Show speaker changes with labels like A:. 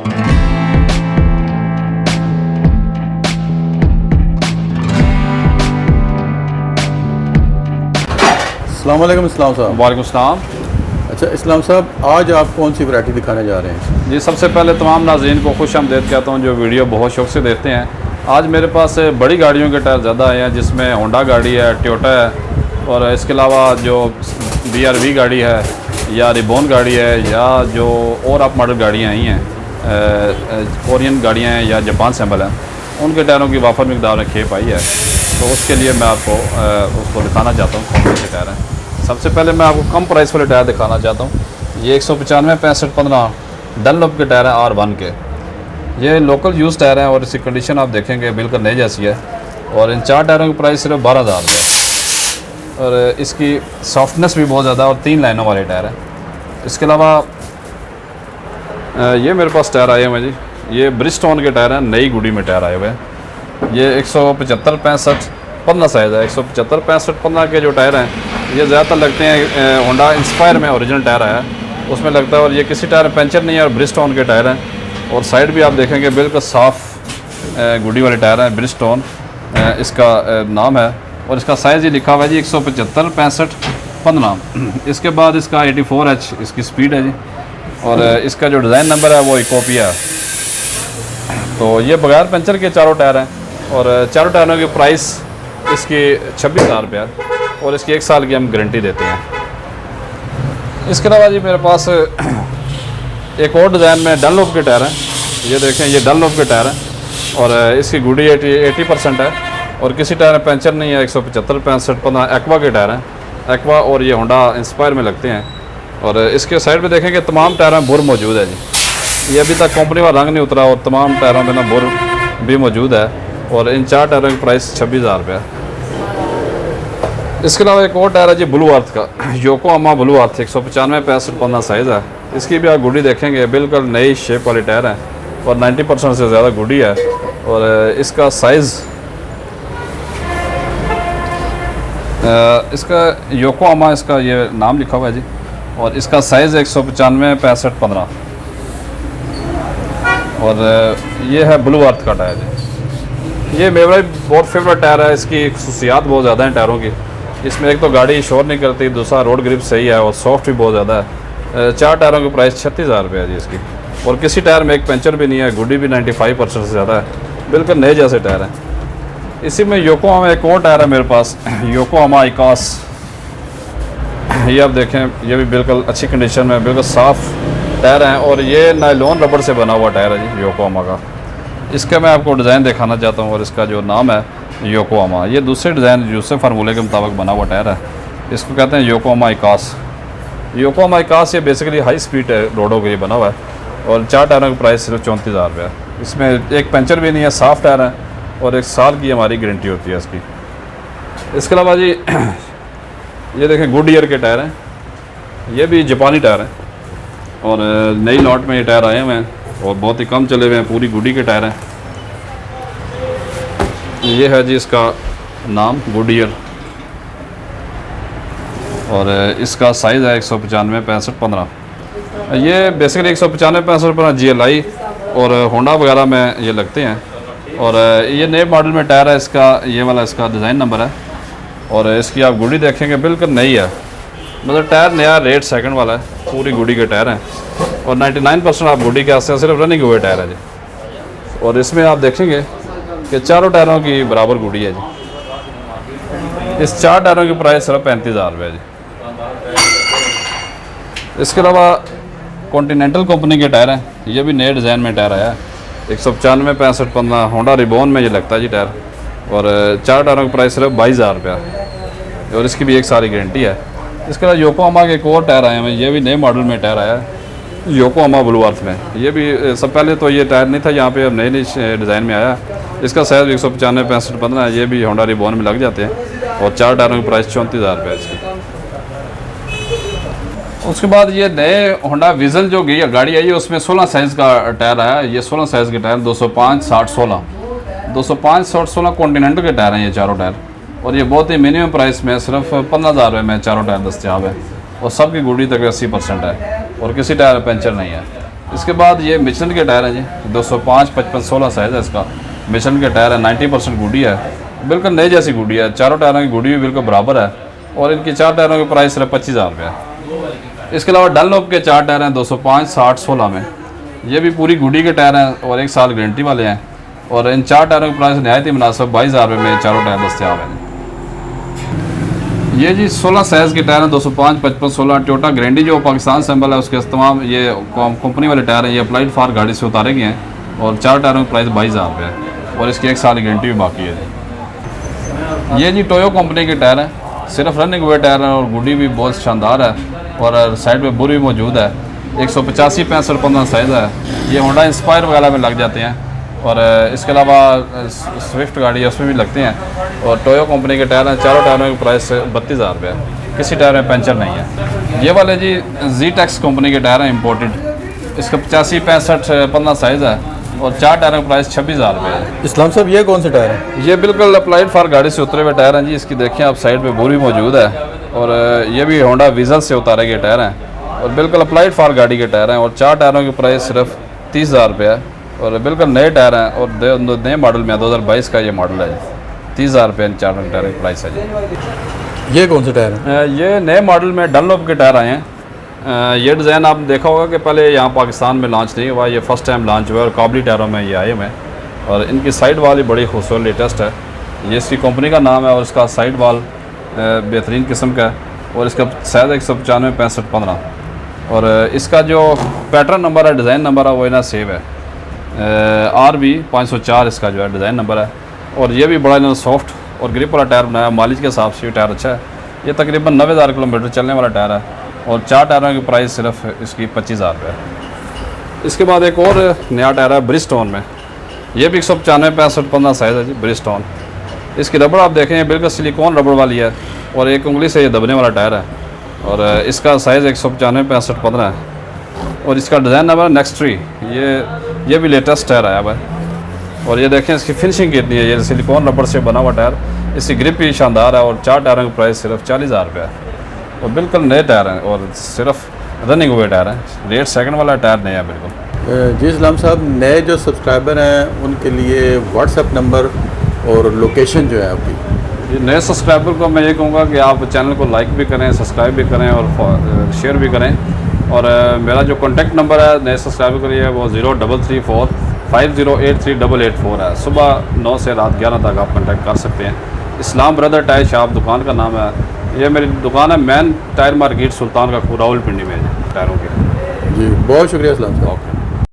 A: अस्सलाम वालेकुम इस्लाम साहब।
B: वालेकुम सलाम।
A: अच्छा इस्लाम साहब, आज आप कौन सी वैरायटी दिखाने जा रहे हैं?
B: जी, सबसे पहले तमाम नाज़रीन को खुश आमदीद कहता हूँ जो वीडियो बहुत शौक से देखते हैं। आज मेरे पास बड़ी गाड़ियों के टायर ज़्यादा आए हैं, जिसमें होंडा गाड़ी है, टोयोटा है, और इसके अलावा जो BRV गाड़ी है या रिबॉन गाड़ी है, या जो और आप मॉडल गाड़ियाँ आई हैं, कोरियन गाड़ियाँ हैं या जापान सैम्बल हैं, उनके टायरों की वाफर मकदार में खेप आई है। तो उसके लिए मैं आपको उसको दिखाना चाहता हूँ कौन से टायर हैं। सबसे पहले मैं आपको कम प्राइस वाले टायर दिखाना चाहता हूँ। ये 195 65 15 डनलॉप के टायर हैं R1 के। ये लोकल यूज़ टायर हैं और इसकी कंडीशन आप देखेंगे बिल्कुल नई जैसी है। और इन 4 टायरों की प्राइस सिर्फ 12,000 और इसकी सॉफ्टनेस भी बहुत ज़्यादा और 3 लाइनों वाले टायर हैं। इसके अलावा ये मेरे पास टायर आए हुए हैं जी। ये ब्रिजस्टोन के टायर हैं, नई गुड़ी में टायर आए हुए हैं। ये 175 65 15 साइज़ है। 175 65 15 के जो टायर हैं ये ज़्यादातर लगते हैं होंडा इंस्पायर में ओरिजिनल टायर आया है उसमें लगता है, और ये किसी टायर में पंचर नहीं है और ब्रिजस्टोन के टायर हैं। और साइड भी आप देखेंगे बिल्कुल साफ़ गुड़ी वाले टायर हैं। ब्रिजस्टोन इसका नाम है और इसका साइज़ ही लिखा हुआ है जी 175 65 15। इसके बाद इसका 84H इसकी स्पीड है जी, और इसका जो डिज़ाइन नंबर है वो इकोपिया है। तो ये बगैर पंचर के चारों टायर हैं और चारों टायरों की प्राइस इसकी 26,000 रुपये है और इसकी 1 साल की हम गारंटी देते हैं। इसके अलावा जी मेरे पास एक और डिज़ाइन में डनलॉप के टायर हैं। ये देखें, ये डनलॉप के टायर हैं और इसकी गुड़ी 80% है और किसी टायर में पंचर नहीं है। 175 65 15 एक्वा के टायर हैं। एक्वा और ये होंडा इंस्पायर में लगते हैं। और इसके साइड पे देखेंगे तमाम टायर में बुर मौजूद है जी। ये अभी तक कंपनी वाला रंग नहीं उतरा और तमाम टायरों में ना बुर भी मौजूद है और इन 4 टायरों की प्राइस 26,000 रुपये है। इसके अलावा एक और टायर है जी ब्लू अर्थ का, योकोहामा ब्लू अर्थ 195 65 15 साइज़ है। इसकी भी आप गुड़ी देखेंगे बिल्कुल नई शेप वाली टायर है और 90% से ज़्यादा गुड़ी है। और इसका साइज़ इसका योकोहामा इसका ये नाम लिखा हुआ है जी, और इसका साइज़ 195 65 15 और ये है ब्लू अर्थ का टायर जी। ये मेरा बहुत फेवरेट टायर है। इसकी खसूसियात बहुत ज़्यादा हैं टायरों की। इसमें एक तो गाड़ी शोर नहीं करती, दूसरा रोड ग्रिप सही है और सॉफ्ट भी बहुत ज़्यादा है। 4 टायरों की प्राइस 36,000 रुपये है जी इसकी, और किसी टायर में एक पंचर भी नहीं है। गुडी भी 95% से ज़्यादा है, बिल्कुल नए जैसे टायर हैं। इसी में योकोहामा एक और टायर है मेरे पास, योकोहामा इकास। ये आप देखें, ये भी बिल्कुल अच्छी कंडीशन में बिल्कुल साफ़ टायर हैं और ये नायलॉन रबड़ से बना हुआ टायर है जी योकोहामा का। इसका मैं आपको डिज़ाइन दिखाना चाहता हूँ और इसका जो नाम है योकोहामा। ये दूसरे डिज़ाइन दूसरे फार्मूले के मुताबिक बना हुआ टायर है। इसको कहते हैं योकोहामा इकास। योकोहामा इकास ये बेसिकली हाई स्पीड है रोडों के लिए बना हुआ है और 4 टायरों की प्राइस सिर्फ 34,000 रुपये है। इसमें एक पंचर भी नहीं है, साफ़ टायर है और 1 साल की हमारी गारंटी होती है इसकी। इसके अलावा जी ये देखें गुडईयर के टायर हैं। ये भी जापानी टायर हैं और नई लॉट में ये टायर आए हुए हैं और बहुत ही कम चले हुए हैं। पूरी गुडी के टायर हैं। ये है जी इसका नाम गुडईयर और इसका साइज़ है 195 65 15। ये बेसिकली 195 65 15 GLI और होंडा वगैरह में ये लगते हैं। और ये नए मॉडल में टायर है। इसका ये वाला इसका डिज़ाइन नंबर है और इसकी आप गुड़ी देखेंगे बिल्कुल नई है, मतलब टायर नया, रेट सेकंड वाला है। पूरी गुड़ी के टायर हैं और 99% आप गुड़ी के आसपास सिर्फ रनिंग हुए टायर है जी। और इसमें आप देखेंगे कि चारों टायरों की बराबर गुड़ी है जी। इस 4 टायरों की प्राइस सिर्फ 35,000 रुपये है जी। इसके अलावा कॉन्टिनेंटल कंपनी के टायर हैं। ये भी नए डिज़ाइन में टायर आया है। 195 65 15 होंडा रिबॉन में ये लगता है जी टायर, और 4 टायरों की प्राइस सिर्फ 22,000 रुपये और इसकी भी 1 साल की गारंटी है। इसके अलावा योकोहामा के एक और टायर आए हैं। ये भी नए मॉडल में टायर आया है योकोहामा ब्लू अर्थ में। ये भी सब पहले तो ये टायर नहीं था, यहाँ पे अब नए नए डिज़ाइन में आया। इसका साइज़ 195 65 15 है। ये भी होंडा रिबॉन में लग जाते हैं और 4 टायरों की प्राइस 34,000 रुपये है इसकी। उसके बाद ये नए होंडा विज़न जो गाड़ी आई है उसमें 16 साइज़ का टायर आया है। ये 16 साइज़ के टायर 205 60 16 205 60 16 कॉन्टिनेंटल के टायर हैं ये चारों टायर, और ये बहुत ही मिनिमम प्राइस में सिर्फ 15,000 रुपये में चारों टायर दस्तियाब है और सबकी गुड़ी तक 80% है और किसी टायर पंचर नहीं है। इसके बाद ये मिशन के टायर हैं जी, 205 55 16 साइज़ है इसका। मिशन के टायर है, 90% गुडी है, बिल्कुल नई जैसी गुडी है। चारों टायरों की गुडी भी बिल्कुल बराबर है और इनकी 4 टायरों की प्राइस सिर्फ 25,000 रुपये है। इसके अलावा डनलॉप के 4 टायर हैं 205 60 16 में, ये भी पूरी गुडी के टायर हैं और 1 साल गारंटी वाले हैं। और इन 4 टायरों की प्राइस नहायत ही मुनासिब 22,000 रुपये में चारों टायर दस्तियाब हैं। ये जी 16 साइज़ के टायर हैं 205 55 16। टोयोटा ग्रैंडी जो पाकिस्तान सिंबल है उसके तमाम ये कंपनी वाले टायर हैं, ये अप्लाइड फॉर गाड़ी से उतारे गए हैं और 4 टायरों की प्राइस 22,000 रुपये है और इसकी 1 साल की गारंटी भी बाकी है जी। ये जी टोयो कंपनी के टायर हैं, सिर्फ रनिंग हुए टायर हैं और गुडी भी बहुत शानदार है और साइड में बुरी भी मौजूद है। 185 65 15 साइज़ है। ये होंडा इंस्पायर वगैरह में लग जाते हैं और इसके अलावा स्विफ्ट गाड़ी है उसमें भी लगते हैं। और टोयो कंपनी के टायर हैं, चारों टायरों की प्राइस 32,000 रुपये है, किसी टायर में पंचर नहीं है। ये वाले जी ZTEX कंपनी के टायर हैं इम्पोर्टेड, इसका 85 65 15 साइज़ है और 4 टायरों की प्राइस 26,000 रुपये है।
A: इस्लाम साहब ये कौन से टायर हैं?
B: ये बिल्कुल अप्लाइड फॉर गाड़ी से उतरे हुए टायर हैं जी। इसकी देखें आप साइड पे बोरी मौजूद है और ये भी होंडा वीज़ल से उतारे गए टायर हैं और बिल्कुल अप्लाइड फॉर गाड़ी के टायर हैं और 4 टायरों की प्राइस सिर्फ 30,000 रुपये है और बिल्कुल नए टायर हैं और नए मॉडल में 2022 का ये मॉडल है। 30,000 रुपये इन 4 टायर की प्राइस है जी।
A: ये कौन से टायर हैं?
B: ये नए मॉडल में डनलॉप के टायर आए हैं। ये डिज़ाइन आप देखा होगा कि पहले यहाँ पाकिस्तान में लॉन्च नहीं हुआ, ये फ़र्स्ट टाइम लॉन्च हुआ और काबली टायरों में ये आए हुए हैं और इनकी साइड वाल ही बड़ी खूबसूरत लेटेस्ट है। ये इसकी कंपनी का नाम है और इसका साइड वाल बेहतरीन किस्म का है और इसका साइज़ 195 65 15 और इसका जो पैटर्न नंबर है, डिज़ाइन नंबर है, वो इन्हें सेव है। RB 504 इसका जो है डिज़ाइन नंबर है और ये भी बड़ा इन्होंने सॉफ्ट और ग्रिप वाला टायर बनाया। माइलेज के हिसाब से ये टायर अच्छा है। ये तकरीबन 90,000 किलोमीटर चलने वाला टायर है और 4 टायरों की प्राइस सिर्फ इसकी 25,000 रुपये है। इसके बाद एक और नया टायर है ब्रिजस्टोन में, ये भी 195 65 15 साइज़ है जी ब्रिजस्टोन। इसकी रबड़ आप देखें बिल्कुल सिलिकॉन रबड़ वाली है और एक उंगली से ये दबने वाला टायर है और इसका साइज़ 195 65 15 है और इसका डिज़ाइन नंबर नेक्स्ट ट्री। ये भी लेटेस्ट टायर आया हुआ है और ये देखें इसकी फिनिशिंग कितनी है। ये सिलिकॉन रबड़ से बना हुआ टायर, इसकी ग्रिप भी शानदार है और 4 टायरों की प्राइस सिर्फ 40,000 रुपये है और बिल्कुल नए टायर हैं और सिर्फ रनिंग हुए टायर हैं। रेट सेकंड वाला टायर नहीं है बिल्कुल।
A: जी इस्लाम साहब, नए जो सब्सक्राइबर हैं उनके लिए व्हाट्सएप नंबर और लोकेशन जो है आपकी?
B: नए सब्सक्राइबर को मैं ये कहूँगा कि आप चैनल को लाइक भी करें, सब्सक्राइब भी करें और शेयर भी करें। और मेरा जो कॉन्टैक्ट नंबर है नए सब्सक्राइबर के लिए वो 0334 5083 है। सुबह 9 से रात 11 तक आप कॉन्टैक्ट कर सकते हैं। इस्लाम ब्रदर टायर शॉप दुकान का नाम है। ये मेरी दुकान है मैन टायर मार्केट सुल्तान का रावलपिंडी में टायरों की।
A: जी बहुत शुक्रिया इस्लाम साहब।
B: ओके।